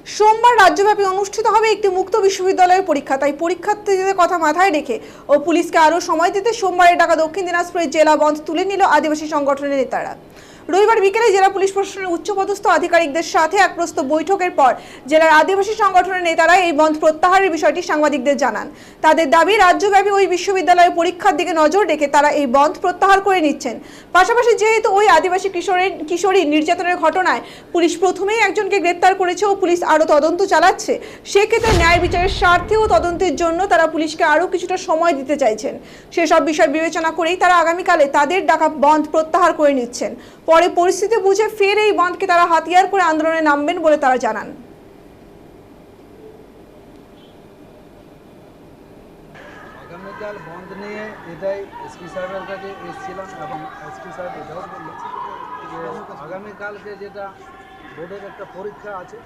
সোমবার রাজ্যব্যাপী অনুষ্ঠিত হবে একটি মুক্ত বিশ্ববিদ্যালয়ের পরীক্ষা। তাই পরীক্ষার্থীদের কথা মাথায় রেখে ও পুলিশকে আরও সময় দিতে সোমবারে ঢাকা দক্ষিণ দিনাজপুরের জেলা বন্ধ তুলে নিল আদিবাসী সংগঠনের নেতারা। রবিবার বিকেলে জেলা পুলিশ প্রশাসনের উচ্চপদস্থ আধিকারিকদের সাথে এক প্রস্তুত বৈঠকের পর জেলার আদিবাসী সংগঠনের নেতারা এই বন্ধ প্রত্যাহারের বিষয়টি সাংবাদিকদের জানান। তাদের দাবি, রাজ্যব্যাপী ওই বিশ্ববিদ্যালয়ের পরীক্ষার দিকে নজর রেখে তারা এই বন্ধ প্রত্যাহার করে নিচ্ছেন। পাশাপাশি যেহেতু ওই আদিবাসী কিশোরী নির্যাতনের ঘটনায় পুলিশ প্রথমেই একজনকে গ্রেপ্তার করেছে ও পুলিশ আরও তদন্ত চালাচ্ছে, সেক্ষেত্রে ন্যায় বিচারের স্বার্থে ও তদন্তের জন্য তারা পুলিশকে আরও কিছুটা সময় দিতে চাইছেন। সেসব বিষয় বিবেচনা করেই তারা আগামীকালে তাদের ডাকা বন্ধ প্রত্যাহার করে নিচ্ছেন। পরে পরিস্থিতি বুঝে ফের এই বন্ধকে তারা হাতিয়ার করে আন্দোলনে নামবেন বলে তারা জানান। আগামীকাল বন্ধ নিয়ে এটাই এসপি সাহেবের কাছে এসেছিলাম এবং এসপি সাহেব এটাও বললেন যে আগামীকালকে যেটা বোর্ডের একটা পরীক্ষা আছে,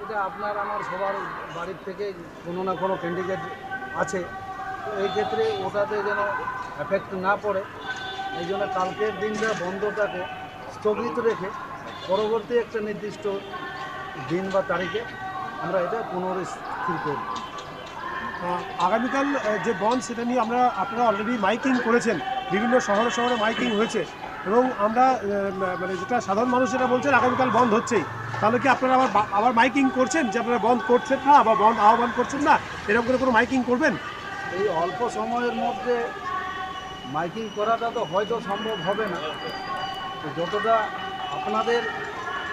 এটা আপনার আমার সবার বাড়ির থেকে কোনো না কোনো ক্যান্ডিডেট আছে, তো এই ক্ষেত্রে ওটাতে যেন এফেক্ট না পড়ে, এই জন্য কালকের দিনটা বন্ধটাকে স্থগিত রেখে পরবর্তী একটা নির্দিষ্ট দিন বা তারিখে আমরা এটা পুনরস্থির করব। আগামীকাল যে বন্ধ সেটা নিয়ে আপনারা অলরেডি মাইকিং করেছেন, বিভিন্ন শহরে শহরে মাইকিং হয়েছে এবং আমরা মানে যেটা সাধারণ মানুষ যেটা বলছেন আগামীকাল বন্ধ হচ্ছেই, তাহলে কি আপনারা আবার মাইকিং করছেন যে আপনারা বন্ধ করছেন না বা বন্ধ আহ্বান করছেন না, এরকম করে কোনো মাইকিং করবেন? এই অল্প সময়ের মধ্যে মাইকিং করাটা তো হয়তো সম্ভব হবে না, তো যতটা আপনাদের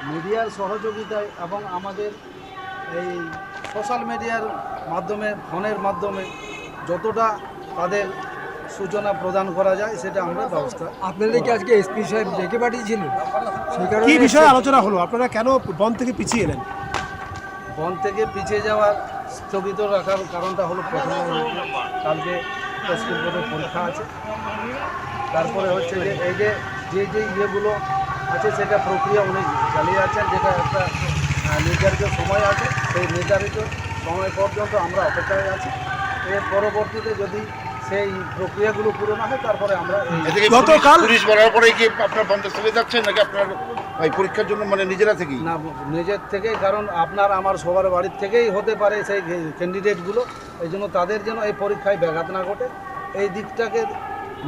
মিডিয়ার সহযোগিতায় এবং আমাদের এই সোশ্যাল মিডিয়ার মাধ্যমে, ফোনের মাধ্যমে যতটা তাদের সূচনা প্রদান করা যায় সেটা আমরা ব্যবস্থা। আপনাদের কি আজকে এসপি সাহেব ডেকে পাঠিয়েছিলেন? সেই কারণে কি বিষয়ে আলোচনা হলো? আপনারা কেন বন্ধ থেকে পিছিয়ে এলেন? বন্ধ থেকে পিছিয়ে যাওয়ার স্থগিত রাখার কারণটা হলো, প্রথমে কালকে স্কুল বোর্ডের পরীক্ষা আছে, তারপরে হচ্ছে যে এই যে ইয়েগুলো আছে সেটা প্রক্রিয়া উনি চালিয়ে যাচ্ছেন, যেটা একটা নির্ধারিত সময় আছে, সেই নির্ধারিত সময় পর্যন্ত আমরা অপেক্ষায় আছি। এর পরবর্তীতে যদি সেই প্রক্রিয়াগুলো পুরো না হয় তারপরে আমরা গতকাল পুলিশ বলার পরে কি আপনার বন্ধ চলে যাচ্ছেন নাকি আপনার এই পরীক্ষার জন্য মানে নিজেরা থেকেই? না, নিজের থেকেই, কারণ আপনার আমার সবার বাড়ির থেকেই হতে পারে সেই ক্যান্ডিডেটগুলো, এই জন্য তাদের যেন এই পরীক্ষায় ব্যাঘাত না ঘটে, এই দিকটাকে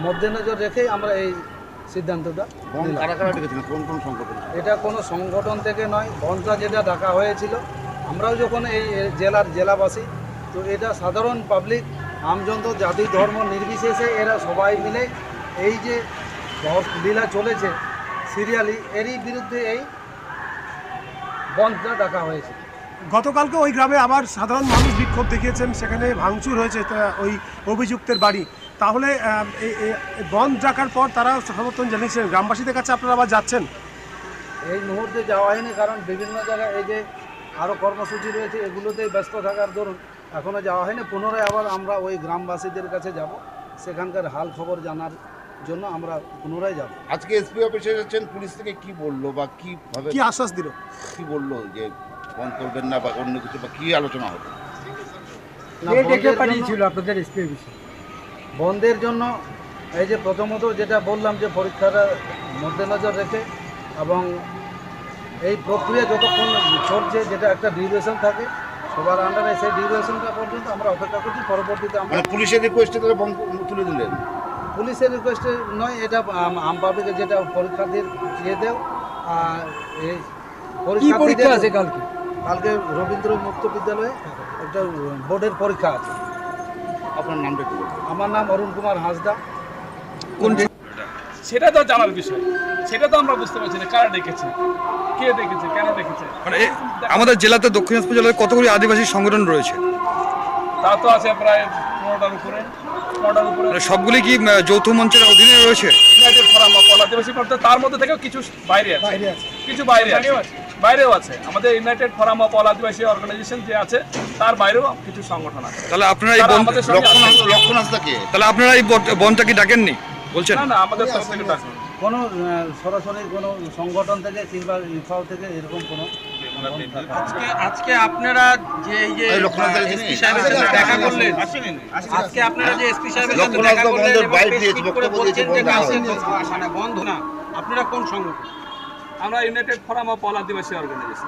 মধ্যে নজর রেখেই আমরা এই সিদ্ধান্তটা নিলাম। কোন কোন সংগঠন? এটা কোনো সংগঠন থেকে নয়, বন্ধটা যেটা ডাকা হয়েছিল, আমরাও যখন এই জেলাবাসী, তো এটা সাধারণ পাবলিক, আমজনতা, জাতি ধর্ম নির্বিশেষে এরা সবাই মিলে এই যে লীলা চলেছে সিরিয়ালি, এরই বিরুদ্ধে এই বন্ধটা ডাকা হয়েছে। গতকালকে ওই গ্রামে আবার সাধারণ মানুষ বিক্ষোভ দেখিয়েছেন, সেখানে ভাঙচুর হয়েছে ওই অভিযুক্তের বাড়ি। তাহলে বন্ধ ডাকার পর তারা সমর্থন জানিয়েছেন, গ্রামবাসীদের কাছে আপনারা আবার যাচ্ছেন? এই মুহূর্তে যাওয়া হয়নি, কারণ বিভিন্ন জায়গায় এই যে আরও কর্মসূচি রয়েছে, এগুলোতেই ব্যস্ত থাকার দরুন এখনও যাওয়া হয়নি। পুনরায় আবার আমরা ওই গ্রামবাসীদের কাছে যাব, সেখানকার হাল খবর জানার জন্য আমরা পুনরায় যাব। আজকে এসপি অফিসে যাচ্ছেন, পুলিশ থেকে কি বললো বা কিভাবে কি আশ্বাস দিল? কি বললো যে বন্ধ করবেন না বা অন্য কিছু, বা কি আলোচনা হবে? ডেকে পাঠিয়েছিল আপনাদের এসপি অফিসে বন্ধের জন্য এই যে প্রথমত যেটা বললাম যে পরীক্ষাটা মধ্যে নজর রেখে এবং এই প্রক্রিয়া যতক্ষণ চলছে, যেটা একটা ডিউরেশন থাকে সবার আন্ডারে, সেই ডিউরেশনটা পর্যন্ত আমরা অপেক্ষা করছি। পরবর্তীতে আমরা পুলিশের রিকোয়েস্টে তারা বন্ধ তুলে দিলেন? পুলিশের রিকোয়েস্টে নয়, এটা আম পাবলিকের যেটা পরীক্ষার্থীর দিয়ে দেও। আর এই পরীক্ষা আছে কালকে রবীন্দ্র মুক্ত বিদ্যালয়ে একটা বোর্ডের পরীক্ষা আছে। আপনার নামটা কি? আমার নাম অরুণ কুমার হাঁসদা। সেটা তো জানার বিষয়, সেটা তো আমরা বুঝতে পারছি না কারা ডেকেছে, কে ডেকেছে, কেন ডেকেছে। মানে আমাদের জেলাতে দক্ষিণ দিনাজপুর জেলায় কতগুলি আদিবাসী সংগঠন রয়েছে? তা তো আছে প্রায় 15টার উপরে। মানে সবগুলি কি যৌথ মঞ্চের অধীনে রয়েছে? ইউনাইটেড ফোরাম অফ অল আদিবাসী করতে, তার মধ্যে থেকেও কিছু বাইরে আছে, কিছু বাইরেও আছে। আমাদের United Forum of All Adivasi Organisation যে আছে, তার বাইরেও কিছু সংগঠন আছে। তাহলে আপনারা এই লক্ষণ আসতে কে? তাহলে আপনারা এই বনটা কি ডাকেননি বলছেন? না, আমাদের তরফ থেকে ডাকেনি। কোনো সরাসরি কোনো সংগঠন থেকে কিংবা ইফাও থেকে এরকম কোনো আজকে আপনারা যে এই যে এসপি সাহেবের সাথে দেখা করলেন, আজকে আপনারা যে এসপি সাহেবের সাথে দেখা করলেন বলছেন যে কালকে বন্ধ না, আপনারা কোন সংগঠন? আমরা United Forum of All Adivasi organisation.